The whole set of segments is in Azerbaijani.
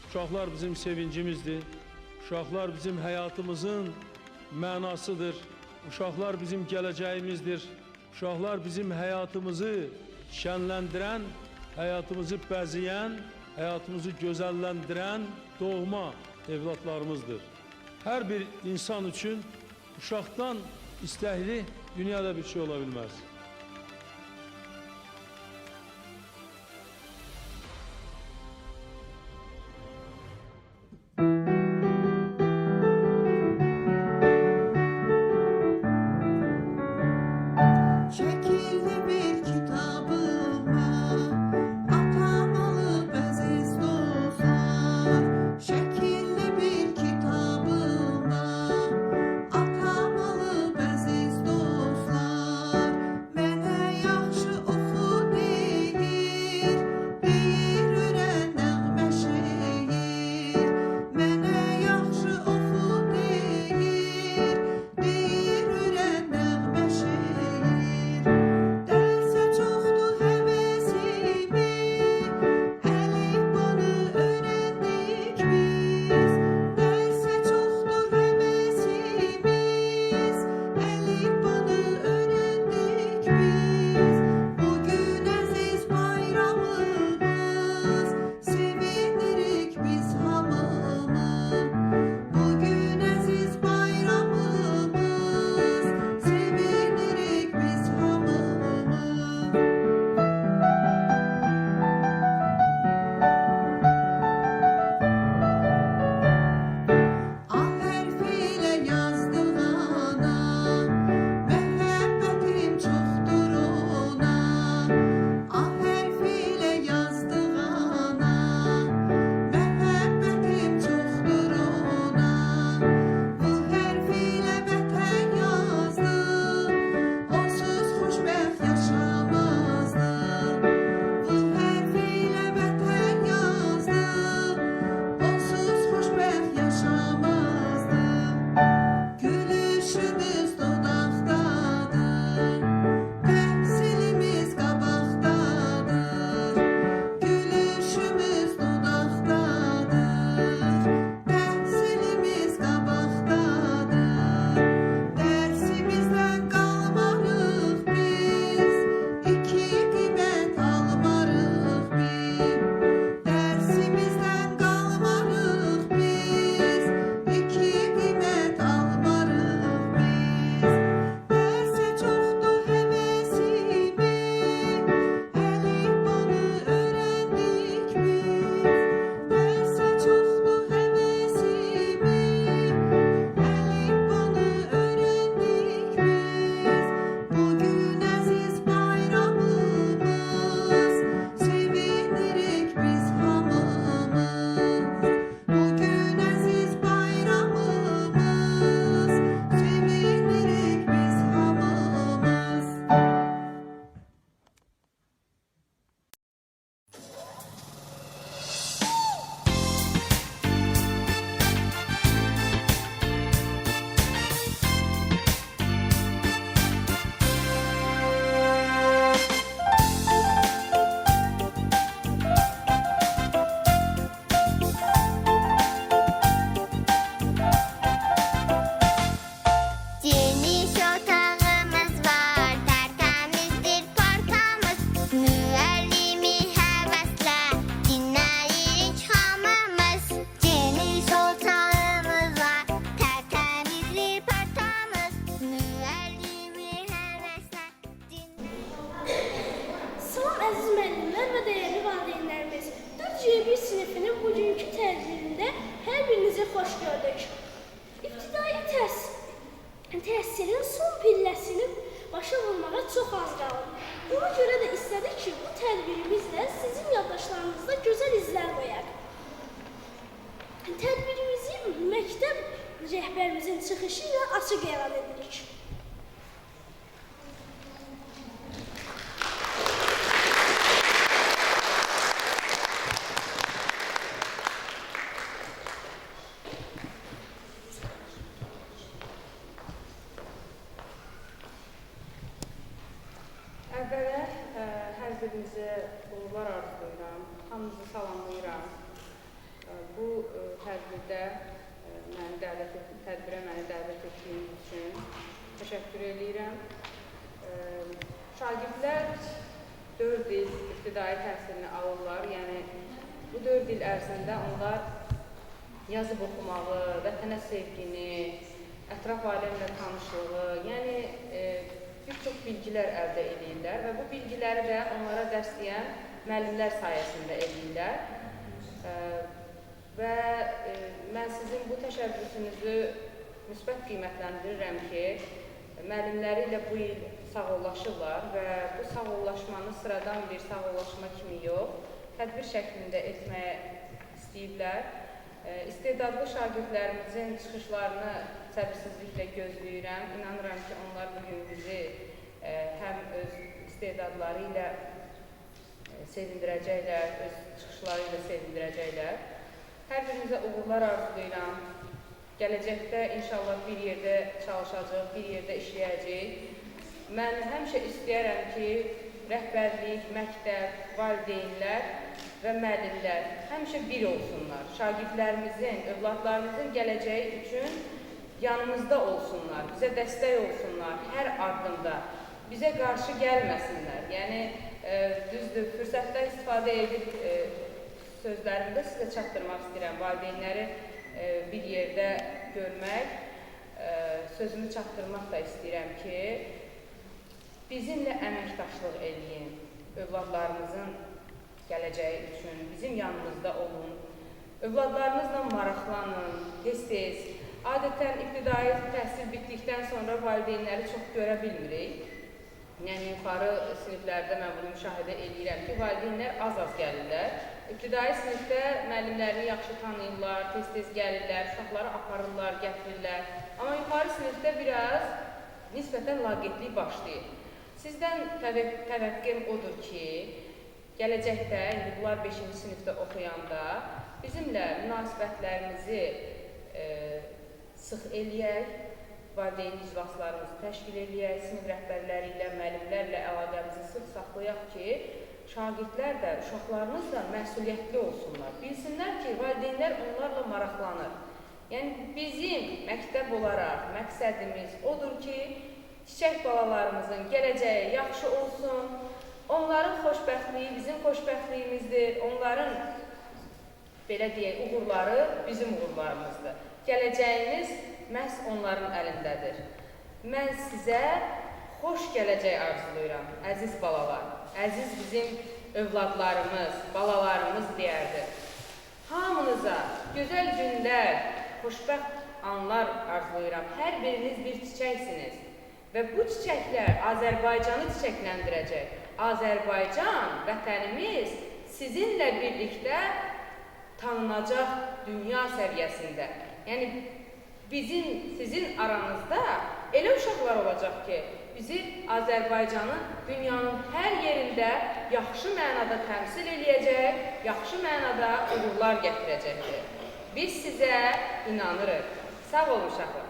Uşaqlar bizim sevincimizdir. Uşaqlar bizim həyatımızın mənasıdır. Uşaqlar bizim gələcəyimizdir. Uşaqlar bizim həyatımızı şənləndirən, həyatımızı bəzəyən, həyatımızı gözəlləndirən doğma evlatlarımızdır. Hər bir insan üçün uşaqdan istəkli dünyada bir şey ola bilməz. Şekilli bir kitabıma atam alıp aziz dostlar. Şekilli bir kitabıma atam alıp aziz dostlar. Mənə yaxşı oxu deyir, deyir öyrən nəğmə şeir. Mənə yaxşı oxu deyir, deyir öyrən nəğmə şeir. Dersə çoxdur həvəsimi, əlifbanı öyrəndik biz. Dersə çoxdur həvəsimiz, əlifbanı öyrəndik biz. Bugün əziz bayramımız, sevinirik biz hamımız. Bugün əziz bayramımız, sevinirik biz hamımız. A hərfilə yazdığına, məhəbbətim çoxdur ona. A hərfilə yazdığına, məhəbbətim çoxdur ona. Bu hərfilə vətən yazdım, onsuz xoşbəxt yaşamazdım. Bu hərfilə vətən yazdım, onsuz xoşbəxt yaşamazdım. Gülüşümüz dodaqdadır, təhsilimiz qabaqdadır. Gülüşümüz dodaqdadır, təhsilimiz qabaqdadır. Dərsimizdən qalmarıq biz, iki qiymət almarıq biz. Dərsimizdən qalmarıq biz, iki qiymət almarıq biz. Dərsə çoxdur həvəsimi, əlifbanı öyrəndik biz. Dərsə çoxdur həvəsimi, əlifbanı öyrəndik biz. Bugün əziz bayramımız, sevinirik biz hamımız. Bugün əziz bayramımız, sevinirik biz hamımız. Geniş otağımız var, tertemizdir parkamız. Müellimi hevesle dinleyirik hamımız. Geniş otağımız var, tertemizdir parkamız. Müellimi hevesle Salam əziz müəllimlər və dəyərli valideynlərimiz. 4C1 sinifinin bugünkü tədbirində hər birinizi xoş gördük. İbtidai təhsilin son pilləsini başa vurmağa çox az qalıb. Ona görə də istədik ki, bu tədbirimizlə sizin yaddaşlarınızda gözəl izlər qoyaq. Tədbirimizi məktəb rəhbərimizin çıxışı ilə açıq elan edirik. Əvvələ hər birinizə uğurlar arzulayıram, hamınızı salamlayıram. Bu tədbirdə tədbirə məni dəvət etdiyiniz üçün təşəkkür edirəm. Şagirdlər 4 il ibtidai təhsilini alırlar. Yəni, bu 4 il ərzində onlar yazıb oxumağı, vətənə sevgini, ətraf aləmlə tanışlığı, yəni bir çox bilgilər əldə edirlər və bu bilgiləri də onlara dərs deyən müəllimlər sayəsində edirlər. Və mən sizin bu təşəbbüsünüzü müsbət qiymətləndirirəm ki, müəllimləri ilə bu il sağollaşırlar və bu sağollaşmanı sıradan bir sağollaşma kimi yox, tədbir şəklində etməyə istəyiblər. İstedadlı şagirdlərimizin çıxışlarını səbirsizliklə gözləyirəm. İnanıram ki, onlar bugün bizi həm öz istedadları ilə sevindirəcəklər, öz çıxışları ilə sevindirəcəklər. Hər birinizə uğurlar arzulayıram. Gələcəkdə inşallah bir yerdə çalışacaq, bir yerdə işləyəcək. Mən həmişə istəyərəm ki, rəhbərlik, məktəb, valideynlər və müəllimlər həmişə bir olsunlar. Şagirdlərimizin, övladlarımızın gələcəyi üçün yanımızda olsunlar, bizə dəstək olsunlar hər addımda. Bizə qarşı gəlməsinlər. Yəni, düzdür, fürsətdən istifadə edib sözlərimi də sizə çatdırmaq istəyirəm. Valideynləri bir yerdə görmək, sözümü çatdırmaq da istəyirəm ki, bizimlə əməkdaşlıq eləyin, övladlarımızın gələcəyi üçün, bizim yanımızda olun, övladlarınızla maraqlanın, tez-tez. Adətən ibtidai təhsil bitdikdən sonra valideynləri çox görə bilmirik. Yəni, yuxarı siniflərdə mən bunu müşahidə edirəm ki, valideynlər az-az gəlirlər. İbtidai sinifdə müəllimlərini yaxşı tanıyırlar, tez-tez gəlirlər, uşaqları aparırlar, gətirirlər. Amma yuxarı sinifdə biraz nisbətən laqeydlik başlayır. Sizdən təvəqqəm odur ki, gələcəkdə, indi bunlar 5-ci sinifdə oxuyanda bizimlə münasibətlərimizi sıx eləyək, valideyn iclaslarımızı təşkil eləyək, sinif rəhbərləri ilə, müəllimlərlə əlaqəmizi sıx saxlayaq ki, şagirdlər də, uşaqlarınız da məsuliyyətli olsunlar. Bilsinlər ki, valideynlər onlarla maraqlanır. Yəni, bizim məktəb olaraq məqsədimiz odur ki, çiçək balalarımızın gələcəyi yaxşı olsun, onların xoşbəxtliyi bizim xoşbəxtliyimizdir, onların, belə deyək, uğurları bizim uğurlarımızdır. Gələcəyiniz məhz onların əlindədir. Mən sizə xoş gələcək arzulayıram, əziz balalar, əziz bizim övladlarımız, balalarımız deyərdir. Hamınıza gözəl günlər, xoşbəxt anlar arzulayıram. Hər biriniz bir çiçəksiniz və bu çiçəklər Azərbaycanı çiçəkləndirəcək. Azərbaycan, vətənimiz sizinlə birlikdə tanınacaq dünya səviyyəsində. Yəni, sizin aranızda elə uşaqlar olacaq ki, bizi Azərbaycanı dünyanın hər yerində yaxşı mənada təmsil eləyəcək, yaxşı mənada uğurlar gətirəcəkdir. Biz sizə inanırıq. Sağ olun uşaqlar.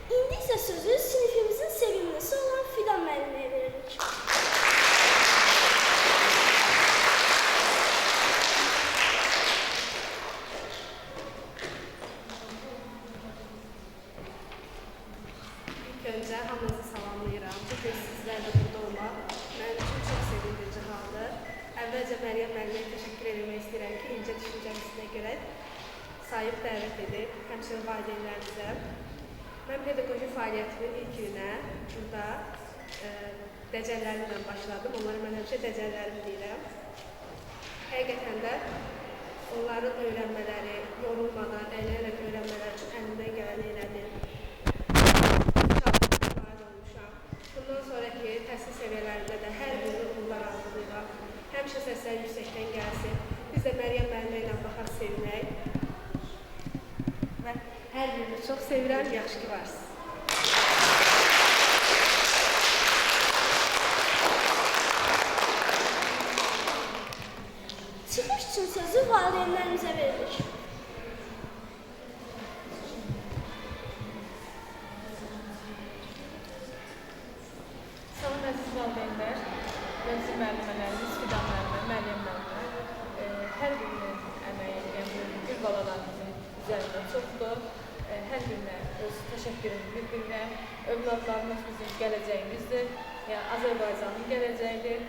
İndi isə sözü sinifimizin sevimlisi olan Fidan müəlliməyə veririk. İlk öncə hamınızı salamlayıram. Bugün sizlərlə burada olmaq mənim üçün çox sevindirici haldır. Əvvəlcə Məryəm müəlliməyə təşəkkür etmək istəyirəm ki, incə düşüncəsinə görə sahib dəvət edib, həmçinin valideynlərimizə. Mən pedaqoji fəaliyyətimin ilk günə burada dəcəllərimlə başladım. Onları mən həmişə dəcəllərim deyirəm. Həqiqətən də onların öyrənmələri, yorulmadan, əylənərək öyrənmələri üçün əlimdən gələni elədim. Bundan sonraki təhsil səviyyələrində də hər birini uğurlar arzulayıram. Həmişə səslər yüksəkdən gəlsin. Biz də Məryəm müəllimə ilə baxar sevinək. Və hər birini çox sevirəm, yaxşı ki varsınız. Çıxış üçün sözü valideynlərimizə veririk. balalarımızın üzərində çoxdur. Hər birinə öz təşəkkürümü bildirirəm. Övladlarımız bizim gələcəyimizdir. Yəni Azərbaycanın gələcəyidir.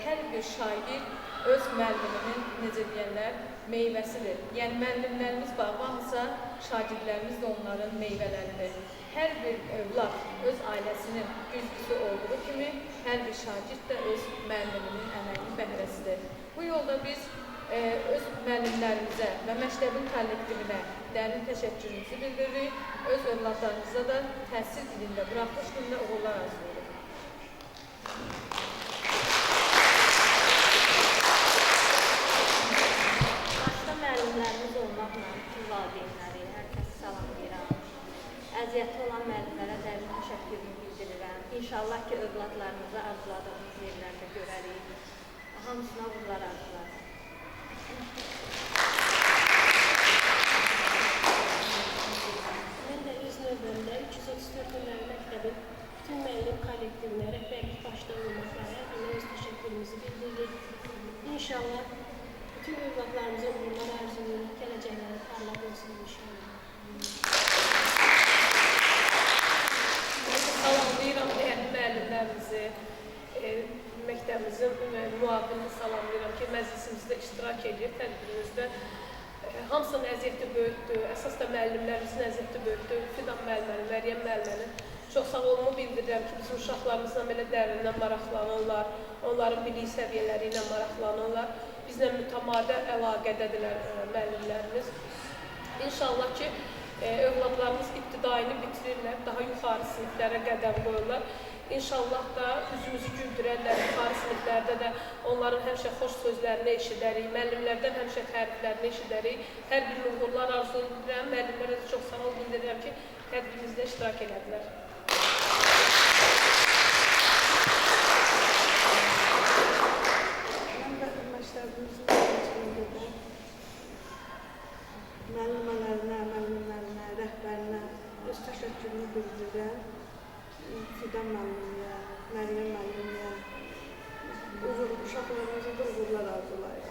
Hər bir şagird öz müəlliminin, necə deyərlər, meyvəsidir. Yəni müəllimlərimiz bağbansa, şagirdlərimiz də onların meyvələridir. Hər bir övlad öz ailəsinin güzgüsü olduğu kimi, hər bir şagird də öz müəlliminin əməlinin bəhrəsidir. Bu yolda biz öz müəllimlərimizə və məktəbin kollektivinə dərin təşəkkürümüzü bildiririk. Öz övladlarımıza da təhsil ilində, buraxılış günündə uğurlar arzulayırıq. Başda müəllimlərimiz olmaqla bütün valideynləri, hər kəsi salamlayıram. Əziyyətli olan müəllimlərə dərin təşəkkürümü bildirirəm. İnşallah ki, övladlarımızı arzuladığımız yerlərdə görərik. Hamısına uğurlar arzularım. Mən də öz növbəmdə 334 nömrəli məktəbin bütün müəllim kollektivinə, rəhbərlik başda olmaqla hər birinə öz təşəkkürümüzü bildiririk. İnşallah bütün övladlarımıza uğurlar arzulayırıq, gələcəkləri parlaq olsun inşallah. Salamlayıram dəyərli müəllimlərimizi, məktəbimizin müavinini salamlayıram ki, məclisimizdə iştirak edir, tədbirimizdə. Hamısının əziyyəti böyükdür, əsas da müəllimlərimizin əziyyəti böyükdür. Fidan müəlliməni, Məryəm müəlliməni çox sağ olunu bildirirəm ki, bizim uşaqlarımızla belə dərindən maraqlanırlar, onların bilik səviyyələri ilə maraqlanırlar. Bizlə mütəmadi əlaqədədirlər müəllimlərimiz. İnşallah ki, övladlarımız ibtidaini bitirirlər, daha yuxarı siniflərə qədəm qoyurlar. İnşallah da üzümüzü güldürərlər, yuxarı siniflərdə də onların həmişə xoş sözlərini eşidərik, müəllimlərdən həmişə təriflərini eşidərik. Hər bir uğurlar arzu edirəm, müəllimlərə də çox sağ ol bildirirəm ki, tədbirimizdə iştirak elədilər. Mən də məktəbimizin öğrencilərində müəllimələrinə, müəllimlərinə, rəhbərinə öz təşəkkürümü bildirirəm. Fidan müəllimliyə, Məryəm müəllimliyə, uşaqlarımıza da uğurlar arzulayırıq.